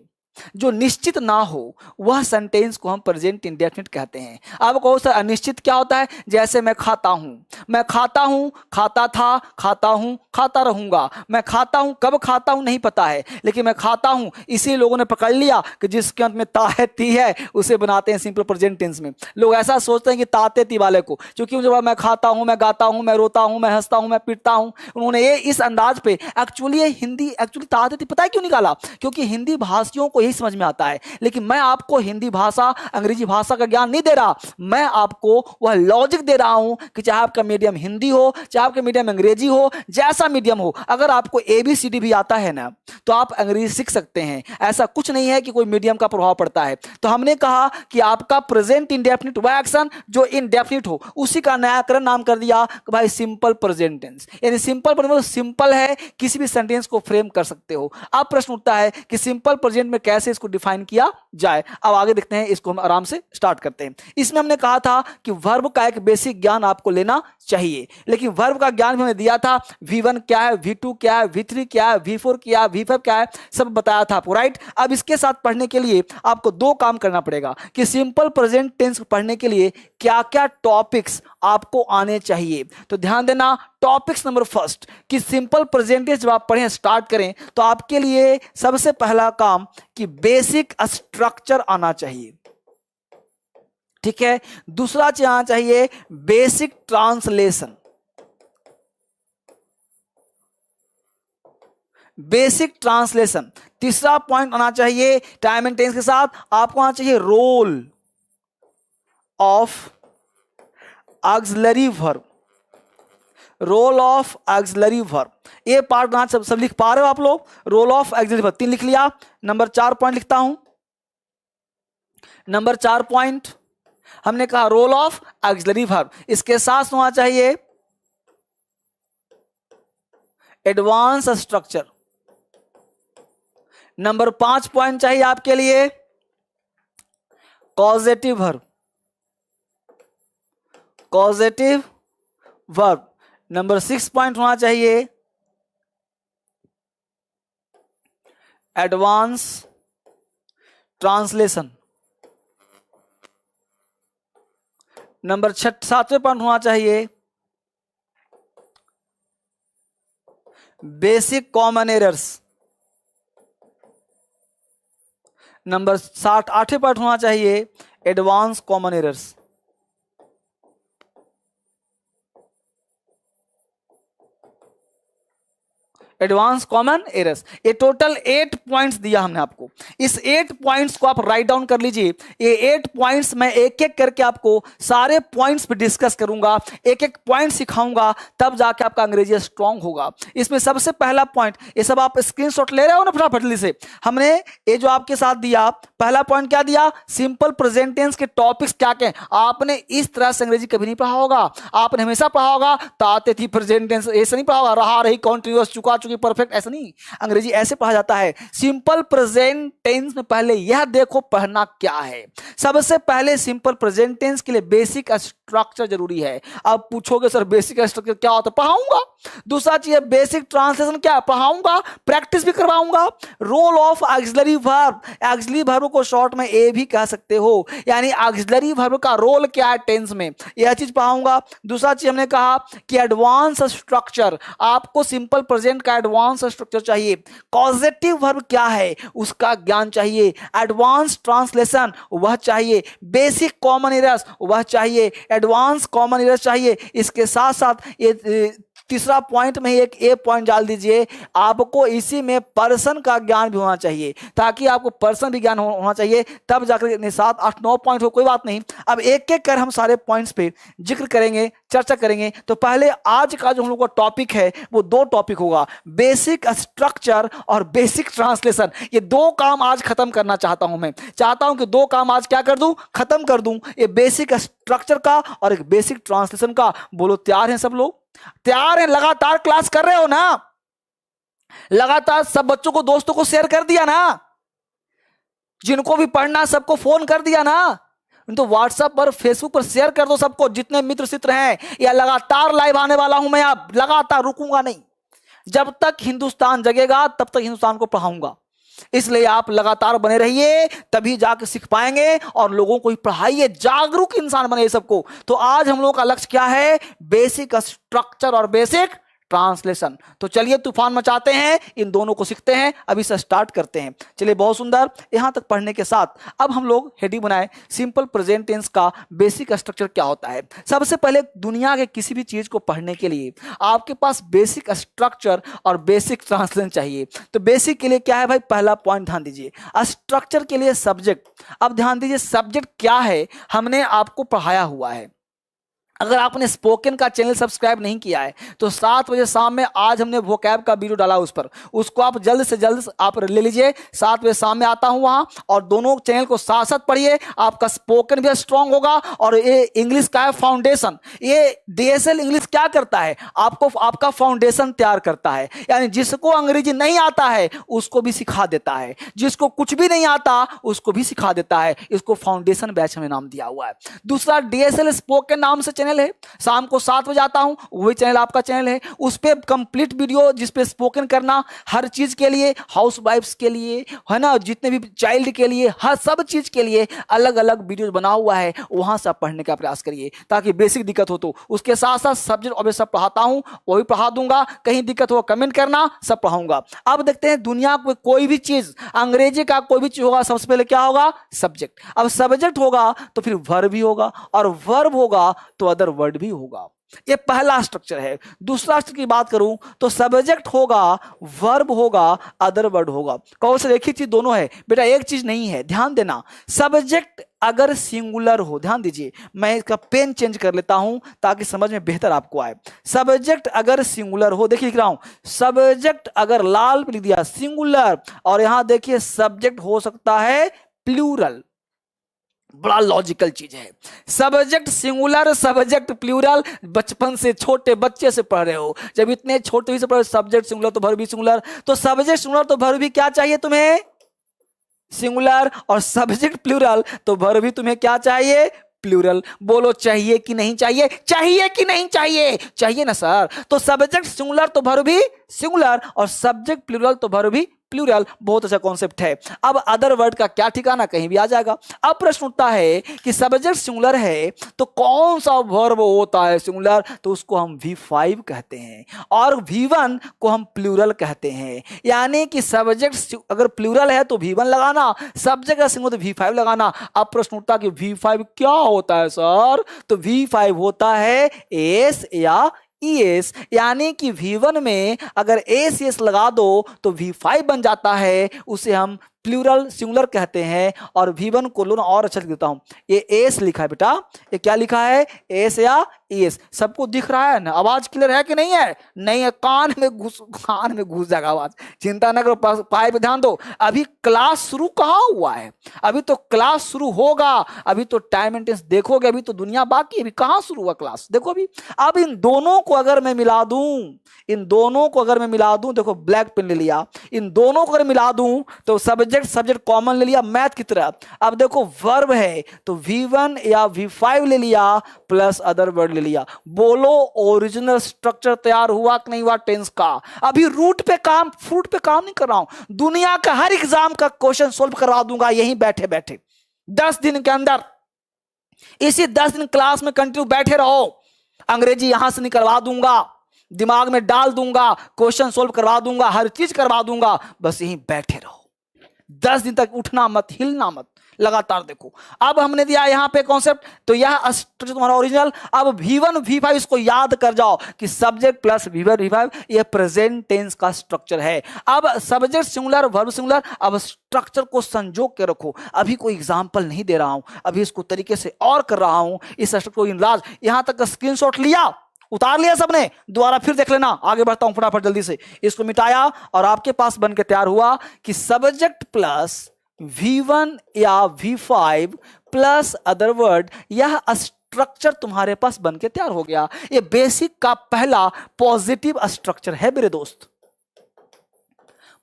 जो निश्चित ना हो, वह सेंटेंस को हम प्रेजेंट इंडेफिनिट कहते हैं। अब कहो सर अनिश्चित क्या होता है, जैसे मैं खाता हूं, मैं खाता हूं, खाता था, खाता हूं, खाता रहूंगा। मैं खाता हूं, कब खाता हूं नहीं पता है, लेकिन मैं खाता हूं, इसी लोगों ने पकड़ लिया कि जिसके अंत में ता है ती है, उसे बनाते हैं सिंपल प्रेजेंट टेंस में। लोग ऐसा सोचते हैं कि ताते ती वाले को, क्योंकि जब मैं खाता हूं, मैं गाता हूं, मैं रोता हूं, मैं हंसता हूं, मैं पीटता हूं, उन्होंने ये इस अंदाज पे एक्चुअली हिंदी ताते ती पता है क्यों निकाला, क्योंकि हिंदी भाषियों को यही समझ में आता है। लेकिन मैं आपको हिंदी भाषा, अंग्रेजी भाषा का ज्ञान नहीं दे रहा, मैं आपको वह लॉजिक दे रहा हूं कि चाहे आपका मीडियम हिंदी हो, चाहे आपका मीडियम अंग्रेजी हो, जैसा मीडियम हो, अगर आपको ABCD भी आता है ना, तो आप अंग्रेजी सीख सकते हैं। ऐसा कुछ नहीं है कि कोई मीडियम का प्रभाव पड़ता है। तो हमने कहा कि आपका प्रेजेंट इंडेफिनिट वह एक्शन जो इनडेफिनिट हो, उसी का नयाकरण नाम कर दिया कि भाई सिंपल प्रेजेंट टेंस। यानी सिंपल मतलब सिंपल है, किसी भी सेंटेंस को फ्रेम कर सकते हो। अब प्रश्न उठता है कि सिंपल प्रेजेंट में कैसे इसको डिफाइन किया जाए। अब आगे देखते हैं, इसको हम आराम से स्टार्ट करते हैं। इसमें हमने कहा था कि वर्ब का एक बेसिक ज्ञान आपको लेना चाहिए, लेकिन वर्ब का ज्ञान हमने दिया था, V1 क्या है, V2 क्या है, V3 क्या है, V4 क्या है, V5 क्या है, सब बताया था आपको, राइट। अब इसके साथ पढ़ने के लिए आपको दो काम करना पड़ेगा कि सिंपल प्रेजेंट टेंस पढ़ने के लिए क्या क्या टॉपिक्स आपको आने चाहिए। तो ध्यान देना, टॉपिक्स नंबर फर्स्ट कि सिंपल प्रेजेंट टेंस जब आप पढ़ें, स्टार्ट करें, तो आपके लिए सबसे पहला काम कि बेसिक स्ट्रक्चर आना चाहिए। ठीक है। दूसरा चीज आना चाहिए बेसिक ट्रांसलेशन, बेसिक ट्रांसलेशन। तीसरा पॉइंट आना चाहिए टाइम एंड टेंस के साथ आपको आना चाहिए role of auxiliary verb, role of auxiliary verb. ये पार्ट ना सब लिख पा रहे हो आप लोग? रोल ऑफ ऑक्सिलरी वर्ब 3 लिख लिया। नंबर 4 पॉइंट लिखता हूं। नंबर 4 पॉइंट हमने कहा रोल ऑफ ऑक्सिलरी वर्ब, इसके साथ होना चाहिए एडवांस स्ट्रक्चर। नंबर 5 पॉइंट चाहिए आपके लिए causative verb, causative verb. Number 6 point होना चाहिए एडवांस ट्रांसलेशन। नंबर 7वें पॉइंट होना चाहिए बेसिक कॉमन एरर्स। नंबर 8वें पॉइंट होना चाहिए advance common errors. Advance common errors. ये टोटल 8 पॉइंट्स दिया हमने आपको। इस 8 पॉइंट्स को आप राइट डाउन कर लीजिए। ये 8 पॉइंट्स मैं एक एक करके आपको सारे पॉइंट्स पे डिस्कस करूंगा, एक एक पॉइंट सिखाऊंगा, तब जाके आपका अंग्रेजी स्ट्रांग होगा। इसमें सबसे पहला पॉइंट, ये सब आप स्क्रीनशॉट ले रहे हो ना फटाफट से? हमने ये जो आपके साथ दिया, पहला पॉइंट क्या दिया? सिंपल प्रेजेंट टेंस के टॉपिक्स क्या क्या हैं। आपने इस तरह से अंग्रेजी कभी नहीं पढ़ा होगा। आपने हमेशा पढ़ा होगा ताते थी प्रेजेंट टेंस, ऐसे नहीं पढ़ा होगा, रहा रही, कॉन्टिन्यूअस, चुका चुकी, परफेक्ट, ऐसा नहीं। अंग्रेजी ऐसे पढ़ा जाता है। सिंपल प्रेजेंट टेंस में पहले यह देखो पढ़ना क्या है। सबसे पहले सिंपल प्रेजेंट टेंस के लिए बेसिक स्ट्रक्चर जरूरी है। अब पूछोगे सर बेसिक स्ट्रक्चर क्या होता है? पढ़ाऊंगा। दूसरा चीज है बेसिक ट्रांसलेशन, क्या पढ़ाऊंगा, प्रैक्टिस भी करवाऊंगा। Role of auxiliary verb, auxiliary verb को शॉर्ट में ए भी कह सकते हो, यानी ऑक्सिलरी वर्ब का रोल क्या है टेंस में, यह चीज पढ़ाऊंगा। दूसरा चीज हमने कहा कि एडवांस स्ट्रक्चर, आपको सिंपल प्रेजेंट का एडवांस स्ट्रक्चर चाहिए। कॉजेटिव वर्ब क्या है उसका ज्ञान चाहिए। एडवांस ट्रांसलेशन वह चाहिए। बेसिक कॉमन एरर्स वह चाहिए। एडवांस कॉमन एरर्स चाहिए। इसके साथ साथ ये तीसरा पॉइंट में एक ए पॉइंट डाल दीजिए, आपको इसी में पर्सन का ज्ञान भी होना चाहिए, ताकि आपको पर्सन भी ज्ञान होना चाहिए, तब जाकर 7, 8, 9 पॉइंट हो। कोई बात नहीं, अब एक एक कर हम सारे पॉइंट्स पे जिक्र करेंगे, चर्चा करेंगे। तो पहले आज का जो हम लोग का टॉपिक है वो 2 टॉपिक होगा, बेसिक स्ट्रक्चर और बेसिक ट्रांसलेशन। ये 2 काम आज खत्म करना चाहता हूं। मैं चाहता हूं कि 2 काम आज क्या कर दूं, खत्म कर दूं, ये बेसिक स्ट्रक्चर का और एक बेसिक ट्रांसलेशन का। बोलो तैयार हैं सब लोग? तैयार हैं? लगातार क्लास कर रहे हो ना? लगातार सब बच्चों को, दोस्तों को शेयर कर दिया ना? जिनको भी पढ़ना सबको फोन कर दिया ना? तो व्हाट्सएप पर, फेसबुक पर शेयर कर दो सबको, जितने मित्र चित्र हैं। या लगातार लाइव आने वाला हूं मैं, अब लगातार रुकूंगा नहीं। जब तक हिंदुस्तान जगेगा तब तक हिंदुस्तान को पढ़ाऊंगा। इसलिए आप लगातार बने रहिए, तभी जाके सीख पाएंगे और लोगों को पढ़ाइए, जागरूक इंसान बने सबको। तो आज हम लोगों का लक्ष्य क्या है? बेसिक स्ट्रक्चर और बेसिक ट्रांसलेशन। तो चलिए तूफान मचाते हैं, इन दोनों को सीखते हैं, अभी से स्टार्ट करते हैं। चलिए, बहुत सुंदर। यहां तक पढ़ने के साथ अब हम लोग हेडिंग बनाए, सिंपल प्रेजेंट टेंस का बेसिक स्ट्रक्चर क्या होता है। सबसे पहले दुनिया के किसी भी चीज को पढ़ने के लिए आपके पास बेसिक स्ट्रक्चर और बेसिक ट्रांसलेशन चाहिए। तो बेसिक के लिए क्या है भाई? पहला पॉइंट ध्यान दीजिए, स्ट्रक्चर के लिए सब्जेक्ट। अब ध्यान दीजिए सब्जेक्ट क्या है, हमने आपको पढ़ाया हुआ है। अगर आपने स्पोकन का चैनल सब्सक्राइब नहीं किया है तो 7 बजे शाम में आज हमने वोकैब का वीडियो डाला उस पर, उसको आप जल्द से जल्द आप ले लीजिए। 7 बजे शाम में आता हूं वहां, और दोनों चैनल को साथ साथ पढ़िए। आपका स्पोकन भी स्ट्रांग होगा और ये इंग्लिश का है फाउंडेशन। ये डीएसएल इंग्लिश क्या करता है? आपको आपका फाउंडेशन तैयार करता है, यानी जिसको अंग्रेजी नहीं आता है उसको भी सिखा देता है, जिसको कुछ भी नहीं आता उसको भी सिखा देता है। इसको फाउंडेशन बैच में नाम दिया हुआ है। दूसरा, डीएसएल स्पोकन नाम से चैनल है, शाम को 7 बजे आता हूं, वही चैनल आपका चैनल है। उस पर कंप्लीट वीडियो जिसपे स्पोकन करना, हर चीज के लिए, हाउस वाइफ्स के लिए है ना, जितने भी चाइल्ड के लिए, हर सब चीज के लिए अलग अलग वीडियो बना हुआ है, वहां से आप पढ़ने का प्रयास करिए ताकि बेसिक दिक्कत हो तो। उसके साथ साथ सब्जेक्ट ऑब्जेक्ट सब पढ़ाता हूं, वो भी पढ़ा दूंगा, कहीं दिक्कत हो कमेंट करना, सब पढ़ाऊंगा। अब देखते हैं दुनिया में कोई भी चीज, अंग्रेजी का कोई भी चीज होगा, सबसे पहले क्या होगा? सब्जेक्ट। अब सब्जेक्ट होगा तो फिर वर्ब भी होगा, और वर्ब होगा तो अदर वर्ड भी होगा। ये पहला स्ट्रक्चर है। दूसरा स्ट्रक्चर की बात करूं तो सब्जेक्ट होगा, वर्ब होगा, अदर वर्ड होगा। कौन से एक ही चीज दोनों है बेटा, एक चीज नहीं है, ध्यान देना। सब्जेक्ट अगर सिंगुलर हो, ध्यान दीजिए, मैं इसका पेन चेंज कर लेता हूं ताकि समझ में बेहतर आपको आए। सब्जेक्ट अगर सिंगुलर हो, देखिए लिख रहा हूं, सब्जेक्ट अगर लाल पे लिख दिया सिंगुलर, और यहां देखिए सब्जेक्ट हो सकता है प्लूरल। बड़ा लॉजिकल चीज है। सब्जेक्ट सिंगुलर, सब्जेक्ट प्लूरल, बचपन से छोटे बच्चे से पढ़ रहे हो, जब इतने छोटे से पढ़ रहे हो, सब्जेक्ट सिंगुलर तो वर्ब भी सिंगुलर, तो सब्जेक्ट सिंगुलर तो वर्ब भी क्या चाहिए तुम्हें? सिंगुलर। और सब्जेक्ट प्लूरल तो वर्ब भी तुम्हें क्या चाहिए? प्लूरल। बोलो चाहिए कि नहीं चाहिए? चाहिए कि नहीं चाहिए? चाहिए ना सर। तो सब्जेक्ट सिंगुलर तो वर्ब भी सिंगुलर, और सब्जेक्ट प्लूरल तो वर्ब भी प्लूरल। बहुत अच्छा कॉन्सेप्ट है। अब अदर वर्ड का क्या ठिकाना, कहीं भी आ जाएगा। अब प्रश्न उठता है कि सब्जेक्ट सिंगुलर है तो कौन सा वर्ब होता है सिंगुलर? तो उसको हम V5 कहते हैं, और V1 को हम प्लूरल कहते हैं। यानी कि सब्जेक्ट अगर प्लूरल है तो V1 लगाना, सब्जेक्ट अगर सिंगुलर तो V5 लगाना। अब प्रश्न उठता है कि V5 क्या होता है सर? तो V5 होता है एस या ES, यानी कि V1 में अगर ACS लगा दो तो V5 बन जाता है, उसे हम प्लूरल सिंगुलर कहते हैं। और V1 को लो ना और अच्छा लिख देता हूं, ये एस लिखा है बेटा, ये क्या लिखा है? एस या ES। सबको दिख रहा है ना? आवाज क्लियर है कि नहीं है? नहीं है, कान में घुस जाएगा आवाज, चिंता ना करो, पाए पे ध्यान दो। अभी क्लास शुरू कहां हुआ है? अभी तो क्लास शुरू होगा, अभी तो टाइम एंड टेंस देखोगे, अभी तो दुनिया बाकी है, अभी कहां शुरू हुआ क्लास, देखो अभी। अब इन दोनों को अगर मैं मिला दूं, इन दोनों को अगर मैं मिला दूं, देखो ब्लैक पेन ले लिया, इन दोनों को अगर मिला दूं तो सब्जेक्ट कॉमन ले लिया मैथ की तरह। अब देखो वर्ब है तो V1 या V5 ले लिया प्लस अदर वर्ड ले लिया। बोलो ओरिजिनल स्ट्रक्चर तैयार हुआ कि नहीं हुआ टेंस का? अभी रूट पे काम, फ्रूट पे काम नहीं कर रहा हूं। दुनिया का हर एग्जाम का क्वेश्चन सोल्व करवा दूंगा यहीं बैठे बैठे 10 दिन के अंदर। इसी 10 दिन क्लास में कंटिन्यू बैठे रहो, अंग्रेजी यहां से निकलवा दूंगा, दिमाग में डाल दूंगा, क्वेश्चन सोल्व करवा दूंगा, हर चीज करवा दूंगा, बस यहीं बैठे रहो 10 दिन तक, उठना मत, हिलना मत, लगातार देखो। अब हमने दिया यहां पे कॉन्सेप्ट, तो यह स्ट्रक्चर तुम्हारा ओरिजिनल। अब V1 V5 इसको याद कर जाओ कि सब्जेक्ट प्लस V1 V5 ये प्रेजेंट टेंस का स्ट्रक्चर है। अब सब्जेक्ट सिंगुलर, वर्ब सिंगुलर, अब स्ट्रक्चर को संजोग के रखो। अभी कोई एग्जांपल नहीं दे रहा हूं, अभी इसको तरीके से और कर रहा हूं, इस स्ट्रक्चर को इनलार्ज। यहां तक का स्क्रीनशॉट लिया, उतार लिया सबने, दोबारा फिर देख लेना। आगे बढ़ता हूं फटाफट जल्दी से, इसको मिटाया और आपके पास बन के तैयार हुआ कि सब्जेक्ट प्लस V1 या V5 प्लस अदर वर्ड, यह स्ट्रक्चर तुम्हारे पास बन के तैयार हो गया। ये बेसिक का पहला पॉजिटिव स्ट्रक्चर है मेरे दोस्त,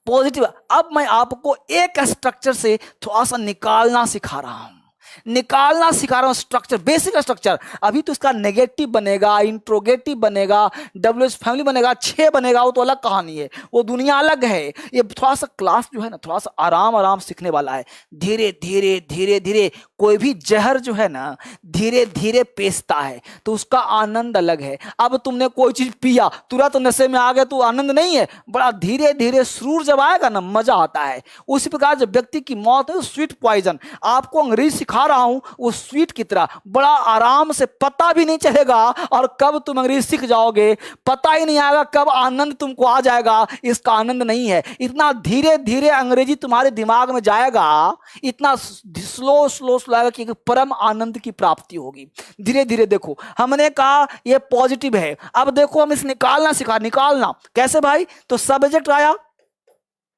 पॉजिटिव। अब मैं आपको एक स्ट्रक्चर से थोड़ा सा निकालना सिखा रहा हूं, निकालना सिखा रहा हूं स्ट्रक्चर, बेसिक स्ट्रक्चर। अभी तो इसका नेगेटिव बनेगा, इंट्रोगेटिव बनेगा, WH फैमिली बनेगा, 6 बनेगा, वो तो अलग कहानी है, वो दुनिया अलग है। ये थोड़ा सा क्लास जो है ना, थोड़ा सा आराम आराम सीखने वाला है। धीरे धीरे धीरे धीरे, कोई भी जहर जो है ना धीरे धीरे पेसता है तो उसका आनंद अलग है। अब तुमने कोई चीज पिया, तुरंत नशे में आ गए तो आनंद नहीं है, बड़ा धीरे धीरे सुरूर जब आएगा ना मजा आता है। उसी प्रकार जब व्यक्ति की मौत है, स्वीट पॉइजन, आपको अंग्रेजी सिखा रहा हूं वो स्वीट की तरह, बड़ा आराम से, पता भी नहीं चलेगा, और कब तुम अंग्रेजी सीख जाओगे पता ही नहीं आएगा, कब आनंद तुमको आ जाएगा, इसका आनंद नहीं है। इतना धीरे धीरे अंग्रेजी तुम्हारे दिमाग में जाएगा, इतना स्लो स्लो आएगा कि परम आनंद की प्राप्ति होगी। धीरे धीरे देखो, हमने कहा ये पॉजिटिव है। अब देखो हम इसे निकालना सिखा, निकालना कैसे भाई? तो सब्जेक्ट आया,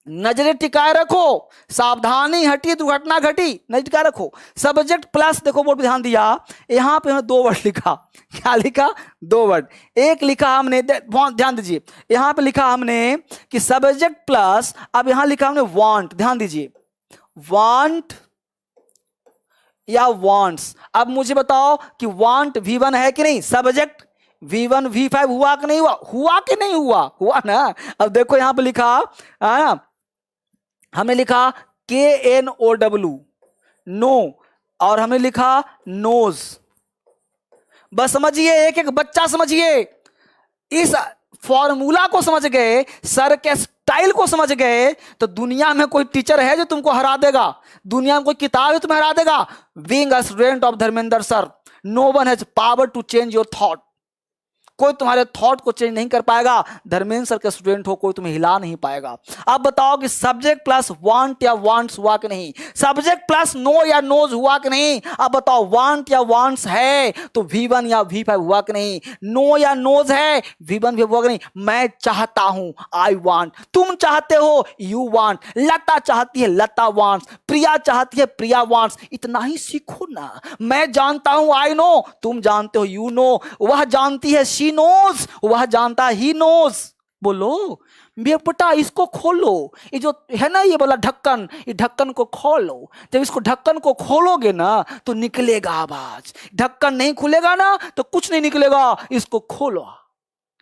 नजरें टिकाए रखो, सावधानी हटी दुर्घटना घटी, नजर टिकाए रखो। सब्जेक्ट प्लस, देखो बोर्ड पे ध्यान दिया, यहां पे हमने 2 वर्ड लिखा। क्या लिखा? 2 वर्ड। एक लिखा हमने, ध्यान दीजिए, यहां पे लिखा हमने कि सब्जेक्ट प्लस, अब यहां लिखा हमने वांट, ध्यान दीजिए, वांट या वांट्स। अब मुझे बताओ कि वांट V1 है कि नहीं, सब्जेक्ट V1 V5 हुआ कि नहीं हुआ, हुआ कि नहीं हुआ, हुआ ना। अब देखो यहां पे लिखा है ना, हमने लिखा KNOW नो, और हमने लिखा नोज। बस समझिए, एक एक बच्चा समझिए, इस फॉर्मूला को समझ गए, सर के स्टाइल को समझ गए, तो दुनिया में कोई टीचर है जो तुमको हरा देगा, दुनिया में कोई किताब है तुम्हें हरा देगा। Being a student of Dharmendra sir, no one has power to change your thought. कोई तुम्हारे थॉट को चेंज नहीं कर पाएगा। धर्मेंद्र सर के स्टूडेंट हो, कोई तुम्हें हिला नहीं पाएगा। अब बताओ कि सब्जेक्ट प्लस वांट या वांट्स हुआ कि नहीं, सब्जेक्ट प्लस नो या नोज हुआ कि नहीं। अब बताओ वांट या वांट्स है तो V1 या V5 हुआ कि नहीं, नो या नोज है V1 भी हुआ कि नहीं। मैं चाहता हूं, आई वांट, तुम चाहते हो, यू वांट, लता चाहती है, लता वांट्स, प्रिया चाहती है, प्रिया वांट्स। इतना ही सीखो ना। मैं जानता हूं, आई नो, तुम जानते हो, यू नो, वह जानती है, शी नोज, वह जानता, ही नोज। बोलो बेटा इसको खोलो, ये जो है ना ये बोला ढक्कन, ये ढक्कन को खोलो। जब इसको ढक्कन को खोलोगे ना तो निकलेगा आवाज, ढक्कन नहीं खुलेगा ना तो कुछ नहीं निकलेगा। इसको खोलो,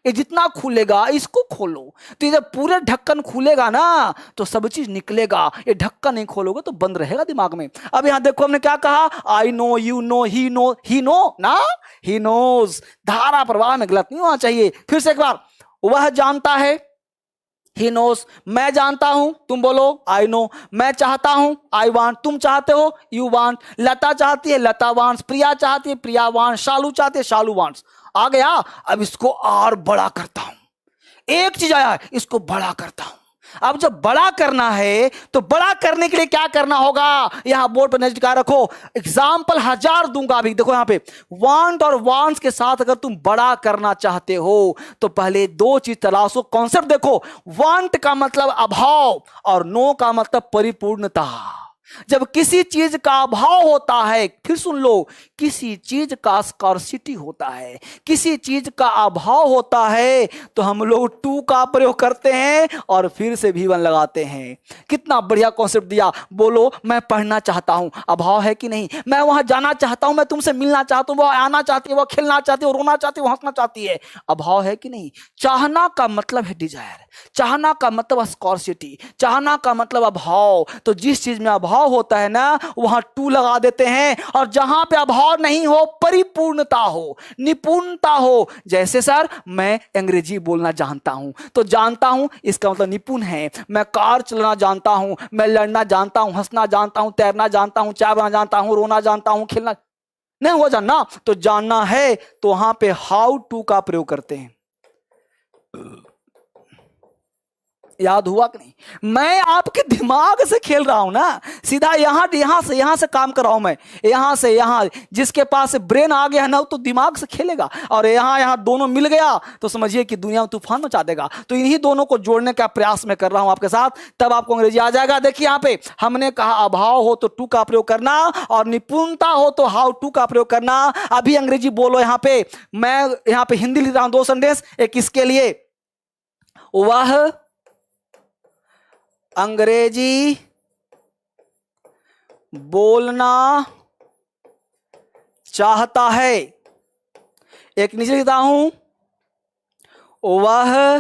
ये जितना खुलेगा इसको खोलो, तो ये जब पूरे ढक्कन खुलेगा ना तो सब चीज निकलेगा। ये ढक्कन नहीं खोलोगे तो बंद रहेगा दिमाग में। अब यहां देखो हमने क्या कहा, I know, you know, he know, he know ना, ही नोज। धारा प्रवाह में गलत नहीं होना चाहिए। फिर से एक बार, वह जानता है, ही नोस, मैं जानता हूं, तुम बोलो आई नो, मैं चाहता हूं, आई वांट, तुम चाहते हो, यू वांट, लता चाहती है, लता वांट्स, प्रिया चाहती है, प्रिया वांट्स, शालू चाहती है, शालू वांट्स। आ गया। अब इसको और बड़ा करता हूं, एक चीज आया, इसको बड़ा करता हूं। अब जब बड़ा करना है तो बड़ा करने के लिए क्या करना होगा, यहां बोर्ड पर नजर रखो, एग्जाम्पल 1000 दूंगा अभी। देखो यहां पे वांट और वांट्स के साथ अगर तुम बड़ा करना चाहते हो तो पहले दो चीज तलाशो। कॉन्सेप्ट देखो, वांट का मतलब अभाव और नो का मतलब परिपूर्णता। जब किसी चीज का अभाव होता है, फिर सुन लो, किसी चीज का स्कार्सिटी होता है, किसी चीज का अभाव होता है तो हम लोग टू का प्रयोग करते हैं और फिर से V1 लगाते हैं। कितना बढ़िया कॉन्सेप्ट दिया। बोलो मैं पढ़ना चाहता हूं, अभाव है कि नहीं। मैं वहां जाना चाहता हूं, मैं तुमसे मिलना चाहता हूं, वो आना चाहती है, वो खेलना चाहती है, वो रोना चाहती है, वो हंसना चाहती है, अभाव है कि नहीं। चाहना का मतलब है डिजायर, चाहना का मतलब स्कार्सिटी, चाहना का मतलब अभाव। तो जिस चीज में अभाव होता है ना वहां टू लगा देते हैं, और जहां पे अभाव नहीं हो, परिपूर्णता हो, निपुणता हो। जैसे सर मैं अंग्रेजी बोलना जानता हूं, तो जानता हूं इसका मतलब निपुण है। मैं कार चलाना जानता हूं, मैं लड़ना जानता हूं, हंसना जानता हूं, तैरना जानता हूं, चाय बनाना जानता हूं, रोना जानता हूं, खेलना नहीं हुआ जानना। तो जानना है तो वहां पे हाउ टू का प्रयोग करते हैं। याद हुआ कि नहीं। मैं आपके दिमाग से खेल रहा हूं ना, सीधा यहां से काम कर रहा हूं मैं, यहां से यहां। जिसके पास ब्रेन आ गया है ना तो दिमाग से खेलेगा, और यहां दोनों मिल गया तो समझिए कि दुनिया में तूफान मचा देगा। तो इन्हीं दोनों को जोड़ने का प्रयास मैं कर रहा हूं आपके साथ, तब आपको अंग्रेजी आ जाएगा। देखिए यहां पे हमने कहा अभाव हो तो टू का प्रयोग करना, और निपुणता हो तो हाउ टू का प्रयोग करना। अभी अंग्रेजी बोलो। यहां पे मैं यहां पे हिंदी लिख रहा हूं, दो सेंटेंस, एक इसके लिए, वह अंग्रेजी बोलना चाहता है। एक नीचे लिखता हूं, वह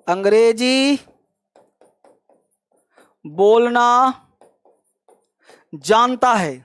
अंग्रेजी बोलना जानता है।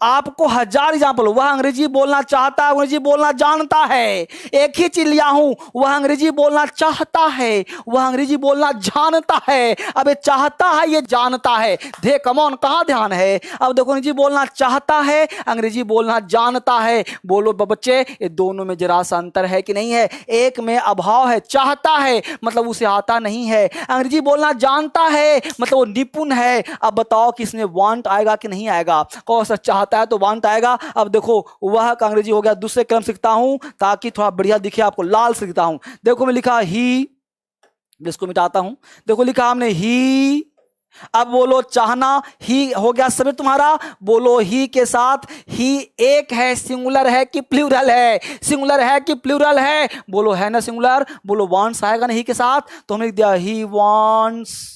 आपको 1000 एग्जाम्पल, वह अंग्रेजी बोलना चाहता है, अंग्रेजी बोलना जानता है। एक ही चीज लिया हूं, वह अंग्रेजी बोलना चाहता है, वह अंग्रेजी बोलना जानता है। अब ये चाहता है, ये जानता है, दे कमॉन, कहां ध्यान है। अब देखो अंग्रेजी बोलना चाहता है, अंग्रेजी बोलना जानता है। बोलो बच्चे ये दोनों में जरा सा अंतर है कि नहीं है। एक में अभाव है, चाहता है मतलब उसे आता नहीं है, अंग्रेजी बोलना जानता है मतलब वो निपुण है। अब बताओ कि इसमें वांट आएगा कि नहीं आएगा। कौन सा चाहता है तो वांट आएगा। अब देखो वह का अंग्रेजी हो गया, दूसरे क्रम सीखता हूं ताकि थोड़ा बढ़िया दिखे आपको, लाल से लिखता हूं। देखो मैं लिखा ही, इसको मिटाता हूं। देखो लिखा हमने ही। अब बोलो चाहना, ही हो गया सभी तुम्हारा। बोलो ही के साथ, ही एक है, सिंगुलर है कि प्लूरल है, सिंगुलर है कि प्लूरल है। बोलो है ना सिंगुलर। बोलो वांट्स आएगा ना ही के साथ, तो हमने लिख दिया ही वांट्स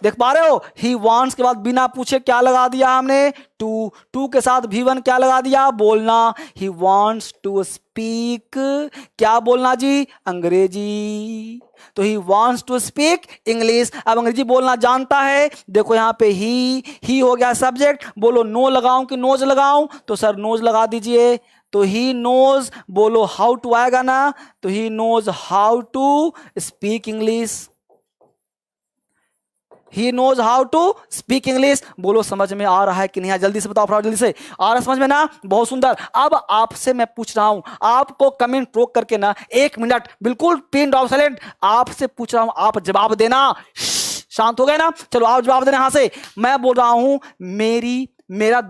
देख पा रहे हो, ही वांट्स के बाद बिना पूछे क्या लगा दिया हमने, टू, टू के साथ V1 क्या लगा दिया, बोलना, ही वांट्स टू स्पीक, क्या बोलना जी, अंग्रेजी, तो he wants to speak English, अब अंग्रेजी बोलना जानता है। देखो यहाँ पे ही हो गया सब्जेक्ट, बोलो नो लगाऊं कि नोज लगाऊं, तो सर नोज लगा दीजिए, तो ही नोज, बोलो हाउ टू आएगा ना, तो he knows how to speak English, he knows how to speak English, बोलो समझ में आ रहा है कि नहीं, जल्दी से बताओ, फटाफट जल्दी से, आ रहा है समझ में ना, बहुत सुंदर। अब आपसे मैं पूछ रहा हूं, आपको कमेंट रोक करके ना 1 मिनट बिल्कुल पिन ड्रॉप साइलेंट, आपसे पूछ रहा हूं, आप जवाब देना, शांत हो गए ना, चलो आप जवाब देना यहां से। मैं बोल रहा हूं मेरा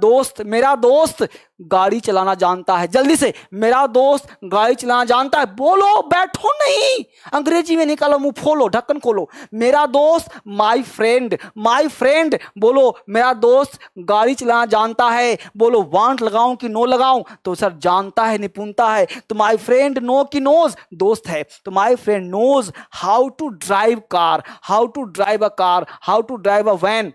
दोस्त गाड़ी चलाना जानता है, जल्दी से, मेरा दोस्त गाड़ी चलाना जानता है, बोलो, बैठो नहीं, अंग्रेजी में निकालो, मुंह खोलो, ढक्कन खोलो, मेरा दोस्त, माय फ्रेंड, बोलो मेरा दोस्त गाड़ी चलाना जानता है, बोलो वांट लगाऊं कि नो लगाऊं, तो सर जानता है, निपुणता है, तो माय फ्रेंड नो की नोज, दोस्त है, तो my friend knows how to drive car, how to drive a van,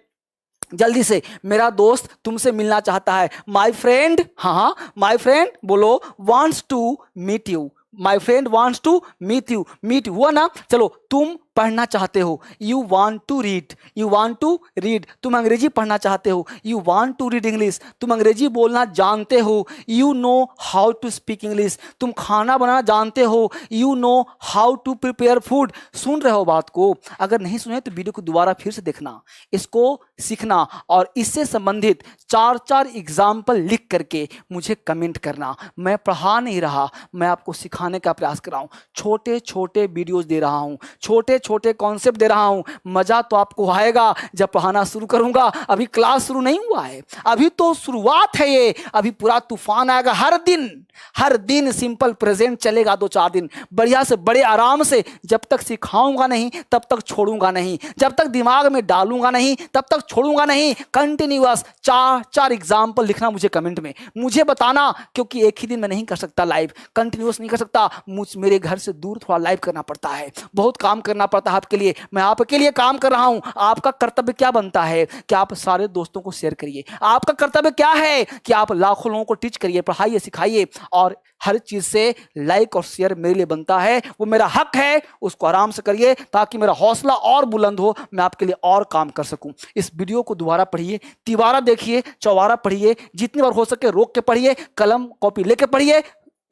जल्दी से, मेरा दोस्त तुमसे मिलना चाहता है, माय फ्रेंड, हाँ माय फ्रेंड, बोलो wants to meet you, my friend wants to meet हुआ ना, चलो तुम पढ़ना चाहते हो, यू वांट टू रीड, तुम अंग्रेजी पढ़ना चाहते हो, you want to read English, तुम अंग्रेजी बोलना जानते हो, you know how to speak English, तुम खाना बनाना जानते हो, you know how to prepare food, सुन रहे हो बात को, अगर नहीं सुने तो वीडियो को दोबारा फिर से देखना, इसको सीखना और इससे संबंधित 4 एग्जाम्पल लिख करके मुझे कमेंट करना। मैं पढ़ा नहीं रहा, मैं आपको सिखाने का प्रयास कर रहा हूं, छोटे छोटे वीडियोस दे रहा हूं, छोटे छोटे कॉन्सेप्ट दे रहा हूं, मजा तो आपको आएगा जब पढ़ाना शुरू करूंगा, अभी क्लास शुरू नहीं हुआ है, अभी तो शुरुआत है ये, अभी पूरा तूफान आएगा, हर दिन सिंपल प्रेजेंट चलेगा 2-4 दिन, बढ़िया से बड़े आराम से, जब तक सिखाऊंगा नहीं तब तक छोड़ूंगा नहीं, जब तक दिमाग में डालूंगा नहीं तब तक छोड़ूंगा नहीं, कंटिन्यूअस 4 एग्जाम्पल लिखना मुझे कमेंट में, मुझे बताना, क्योंकि एक ही दिन में नहीं कर सकता लाइव, कंटिन्यूअस नहीं कर सकता, मेरे घर से दूर थोड़ा लाइव करना पड़ता है, बहुत काम करना पड़ता है आपके लिए, मैं आपके लिए काम कर रहा हूं, आपका कर्तव्य क्या बनता है कि आप सारे दोस्तों को शेयर करिए, आपका कर्तव्य क्या है कि आप लाखों लोगों को टीच करिए, पढ़ाइए, सिखाइए, और हर चीज से लाइक और शेयर मेरे लिए बनता है, वो मेरा हक है, उसको आराम से करिए ताकि मेरा हौसला और बुलंद हो, मैं आपके लिए और काम कर सकूं। इस वीडियो को दोबारा पढ़िए, तिबारा देखिए, चौबारा पढ़िए, जितनी बार हो सके रोक के पढ़िए, कलम कॉपी लेके पढ़िए,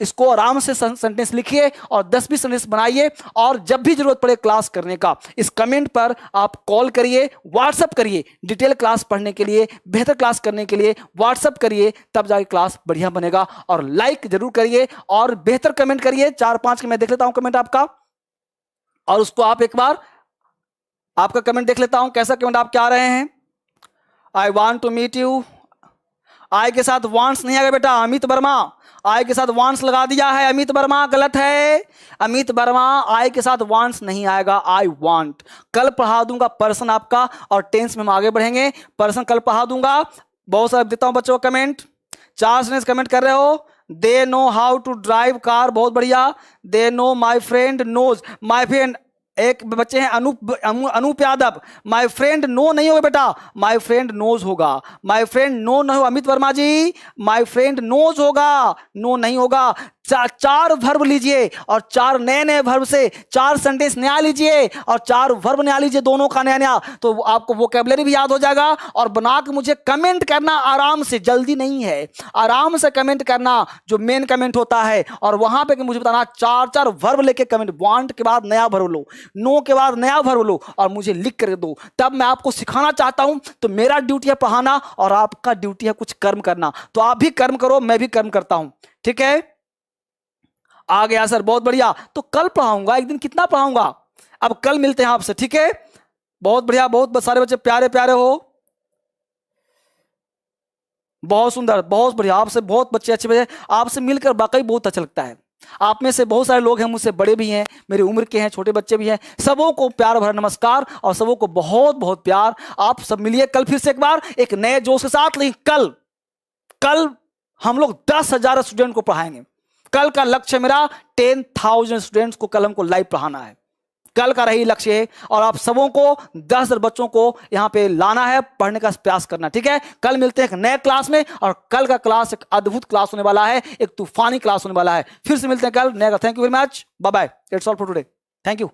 इसको आराम से सेंटेंस लिखिए और 10-20 सेंटेंस बनाइए, और जब भी जरूरत पड़े क्लास करने का, इस कमेंट पर आप कॉल करिए, व्हाट्सएप करिए, डिटेल क्लास पढ़ने के लिए, बेहतर क्लास करने के लिए व्हाट्सएप करिए, तब जाके क्लास बढ़िया बनेगा, और लाइक जरूर करिए और बेहतर कमेंट करिए, 4-5 के मैं देख लेता हूं कमेंट आपका, और उसको आप एक बार आपका कमेंट देख लेता हूं, कैसा कमेंट आप क्या रहे हैं। I want to meet you, I के साथ वांट्स नहीं आएगा बेटा, अमित वर्मा, आई के साथ वांट्स लगा दिया है, अमित वर्मा गलत है, अमित वर्मा आई के साथ वांट्स नहीं आएगा, आई वांट, कल पढ़ा दूंगा पर्सन आपका, और टेंस में हम आगे बढ़ेंगे, पर्सन कल पढ़ा दूंगा। बहुत सारा देता हूं बच्चों कमेंट, 4 सेंटेंस कमेंट कर रहे हो, they know how to drive car, बहुत बढ़िया, they know, my friend knows, my friend, एक बच्चे हैं Anup Yadav, my friend know नहीं होगा बेटा, माय फ्रेंड नोज होगा, माय फ्रेंड नो नहीं हो, Amit Verma ji my friend knows होगा, नो नहीं होगा। 4 वर्ब लीजिए और 4 नए वर्ब से 4 सेंटेंस नया लीजिए और 4 वर्ब नया लीजिए, दोनों का नया, तो आपको वोकैबुलरी भी याद हो जाएगा, और बना के मुझे कमेंट करना आराम से, जल्दी नहीं है, आराम से कमेंट करना, जो मेन कमेंट होता है, और वहां पे मुझे बताना 4 वर्ब लेके कमेंट, वांट के बाद नया वर्ब लो, नो के बाद नया वर्ब लो, और मुझे लिख कर दो, तब मैं आपको सिखाना चाहता हूं। तो मेरा ड्यूटी है पढ़ाना और आपका ड्यूटी है कुछ कर्म करना, तो आप भी कर्म करो, मैं भी कर्म करता हूं, ठीक है। आ गया सर, बहुत बढ़िया, तो कल पढ़ाऊंगा, एक दिन कितना पढ़ाऊंगा, अब कल मिलते हैं आपसे, ठीक है। बहुत बढ़िया, बहुत सारे बच्चे प्यारे प्यारे हो, बहुत सुंदर, बहुत बढ़िया, आपसे बहुत बच्चे अच्छे बच्चे, आपसे मिलकर वाकई बहुत अच्छा लगता है। आप में से बहुत सारे लोग हैं मुझसे बड़े भी हैं, मेरी उम्र के हैं, छोटे बच्चे भी हैं, सबों को प्यार भरा नमस्कार और सबों को बहुत बहुत प्यार। आप सब मिलिए कल फिर से एक बार एक नए जोश के साथ, लेकिन कल हम लोग 10,000 स्टूडेंट को पढ़ाएंगे। कल का लक्ष्य मेरा 10,000 स्टूडेंट्स को कल हमको लाइव पढ़ाना है, कल का रही लक्ष्य है, और आप सबों को 10 बच्चों को यहां पे लाना है, पढ़ने का प्रयास करना, ठीक है। कल मिलते हैं एक नए क्लास में, और कल का क्लास एक अद्भुत क्लास होने वाला है, एक तूफानी क्लास होने वाला है। फिर से मिलते हैं कल नए। Thank you very much, bye bye, it's all for today, thank you.